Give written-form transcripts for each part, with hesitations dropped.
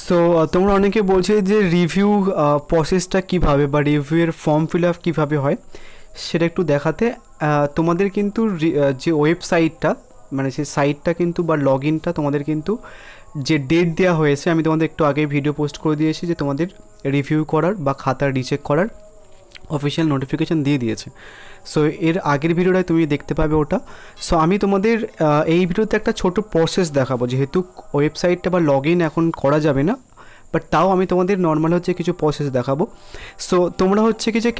So তোমরা অনেকে বলছে যে রিভিউ প্রসেসটা কীভাবে বা রিভিউয়ের ফর্ম ফিল আপ কীভাবে হয় সেটা একটু দেখাতে। তোমাদের কিন্তু যে ওয়েবসাইটটা মানে সেই সাইটটা কিন্তু বা লগ ইনটা তোমাদের কিন্তু যে ডেট দেওয়া হয়েছে, আমি তোমাদের একটু আগে ভিডিও পোস্ট করে দিয়েছি যে তোমাদের রিভিউ করার বা খাতা রিচেক করার অফিসিয়াল নোটিফিকেশান দিয়ে দিয়েছে। সো এর আগের ভিডিওটায় তুমি দেখতে পাবে ওটা। সো আমি তোমাদের এই ভিডিওতে একটা ছোট প্রসেস দেখাবো, যেহেতু ওয়েবসাইটটা বা লগ ইন এখন করা যাবে না, বাট তাও আমি তোমাদের নর্মাল হচ্ছে কিছু প্রসেস দেখাবো। সো তোমরা হচ্ছে কি যে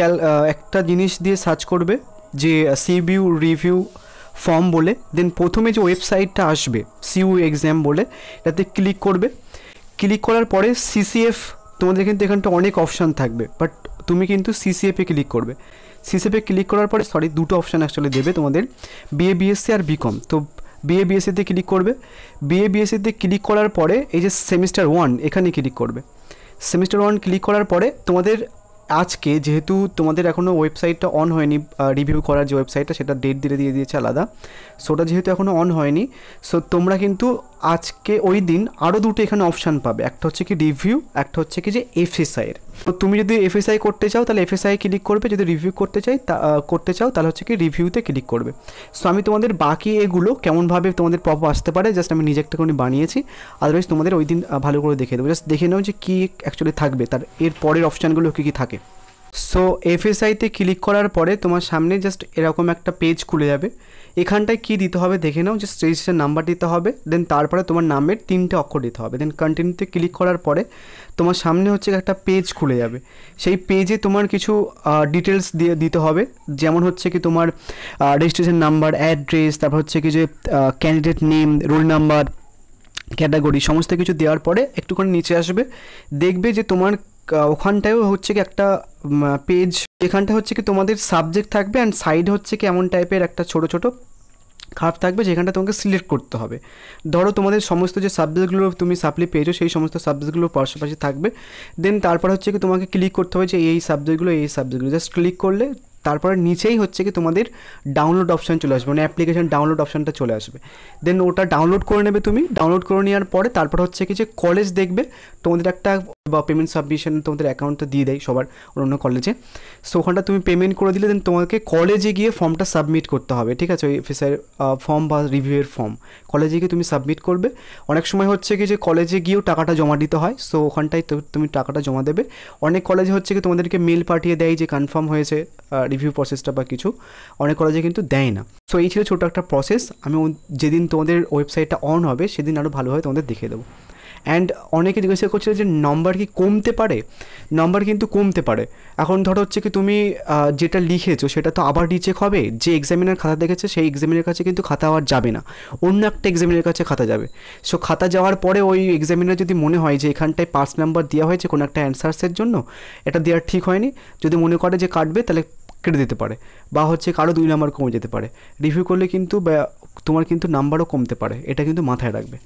একটা জিনিস দিয়ে সার্চ করবে যে সিবিউ রিভিউ ফর্ম বলে, দেন প্রথমে যে ওয়েবসাইটটা আসবে সিইউ এক্সাম বলে, এটাতে ক্লিক করবে। ক্লিক করার পরে সিসিএফ, তোমাদের কিন্তু এখানটা অনেক অপশান থাকবে, বাট তুমি কিন্তু সিসিএফে ক্লিক করবে। সিসিএফে ক্লিক করার পরে দুটো অপশান অ্যাকচুয়ালি দেবে তোমাদের, বিএ বিএসসি আর বিকম। তো বিএ বিএসসিতে ক্লিক করবে। বিএ বিএসসিতে ক্লিক করার পরে এই যে সেমিস্টার 1 এখানে ক্লিক করবে। সেমিস্টার 1 ক্লিক করার পরে তোমাদের আজকে, যেহেতু তোমাদের এখনও ওয়েবসাইটটা অন হয়নি, রিভিউ করার যে ওয়েবসাইটটা সেটা ডেট দিয়ে দিয়েছে আলাদা, সো ওটা যেহেতু এখনও অন হয়নি, সো তোমরা কিন্তু আজকে ওই দিন আরও দুটো এখানে অপশান পাবে, একটা হচ্ছে কি রিভিউ, একটা হচ্ছে কি যে এফএসআইয়ের। তো তুমি যদি এফএসআই করতে চাও তাহলে এফএসআই ক্লিক করবে, যদি রিভিউ করতে চাও তাহলে হচ্ছে কি রিভিউতে ক্লিক করবে। সো আমি তোমাদের বাকি এগুলো কেমনভাবে তোমাদের প্রপার আসতে পারে জাস্ট আমি নিজে একটা করে বানিয়েছি, আদারওয়াইজ তোমাদের ওই দিন ভালো করে দেখে দেবো। জাস্ট দেখে নাও যে কী অ্যাকচুয়ালি থাকবে, তার এর পরের অপশানগুলো কী কী থাকে। সো এফএসআইতে ক্লিক করার পরে তোমার সামনে জাস্ট এরকম একটা পেজ খুলে যাবে। এখানটায় কী দিতে হবে দেখে নাও, জাস্ট রেজিস্ট্রেশন নাম্বার দিতে হবে, দেন তারপরে তোমার নামের 3টে অক্ষর দিতে হবে, দেন কন্টিনিউতে ক্লিক করার পরে তোমার সামনে হচ্ছে একটা পেজ খুলে যাবে। সেই পেজে তোমার কিছু ডিটেলস দিয়ে দিতে হবে, যেমন হচ্ছে কি তোমার রেজিস্ট্রেশন নাম্বার, অ্যাড্রেস, তারপর হচ্ছে কি যে candidate name, roll number, category, সমস্ত কিছু দেওয়ার পরে একটুখানি নিচে আসবে, দেখবে যে তোমার ওখানটায়ও হচ্ছে কি একটা পেজ, এখানটা হচ্ছে কি তোমাদের সাবজেক্ট থাকবে অ্যান্ড সাইড হচ্ছে কি এমন টাইপের একটা ছোটো ছোটো খাপ থাকবে, যেখানটা তোমাকে সিলেক্ট করতে হবে। ধরো তোমাদের সমস্ত যে সাবজেক্টগুলো তুমি সাপ্লি পেয়েছো সেই সমস্ত সাবজেক্টগুলো পাশাপাশি থাকবে, দেন তারপর হচ্ছে কি তোমাকে ক্লিক করতে হবে যে এই সাবজেক্টগুলো জাস্ট ক্লিক করলে তারপরে নিচেই হচ্ছে কি তোমাদের ডাউনলোড অপশান চলে আসবে, মানে অ্যাপ্লিকেশান ডাউনলোড অপশানটা চলে আসবে। দেন ওটা ডাউনলোড করে নেবে তুমি। ডাউনলোড করে নেওয়ার পরে তারপর হচ্ছে কি যে কলেজ দেখবে তোমাদের একটা বা পেমেন্ট সাবমিশন তোমাদের অ্যাকাউন্টটা দিয়ে দেয় সবার অন্য কলেজে, সো ওখানটা তুমি পেমেন্ট করে দিলে দেন তোমাকে কলেজে গিয়ে ফর্মটা সাবমিট করতে হবে, ঠিক আছে? ওই এফএসআই ফর্ম বা রিভিউয়ের ফর্ম কলেজে গিয়ে তুমি সাবমিট করবে। অনেক সময় হচ্ছে কি যে কলেজে গিয়েও টাকাটা জমা দিতে হয়, সো ওখানটায় তুমি টাকাটা জমা দেবে। অনেক কলেজে হচ্ছে কি তোমাদেরকে মেল পাঠিয়ে দেয় যে কনফার্ম হয়েছে রিভিউ প্রসেসটা বা কিছু, অনেক কলেজে কিন্তু দেয় না। সো এই ছিল ছোটো একটা প্রসেস, আমি যেদিন তোমাদের ওয়েবসাইটটা অন হবে সেদিন আরও ভালোভাবে তোমাদের দেখিয়ে দেবো। অ্যান্ড অনেকে জিজ্ঞাসা করছিল যে নাম্বার কি কমতে পারে? নাম্বার কিন্তু কমতে পারে। এখন ধরো হচ্ছে কি তুমি যেটা লিখেছো সেটা তো আবার রিচেক হবে, যে এক্সামিনার খাতা দেখেছে সেই এক্সামিনার কাছে কিন্তু খাতা আবার যাবে না, অন্য একটা এক্সামিনার কাছে খাতা যাবে। সো খাতা যাওয়ার পরে ওই এক্সামিনার যদি মনে হয় যে এখানটায় 5 নাম্বার দেওয়া হয়েছে কোনো একটা অ্যান্সার্সের জন্য, এটা দেওয়ার ঠিক হয়নি, যদি মনে করে যে কাটবে তাহলে কেটে দিতে পারে, বা হচ্ছে কারো 2 নাম্বার কমে যেতে পারে। রিভিউ করলে কিন্তু তোমার কিন্তু নাম্বারও কমতে পারে, এটা কিন্তু মাথায় রাখবে।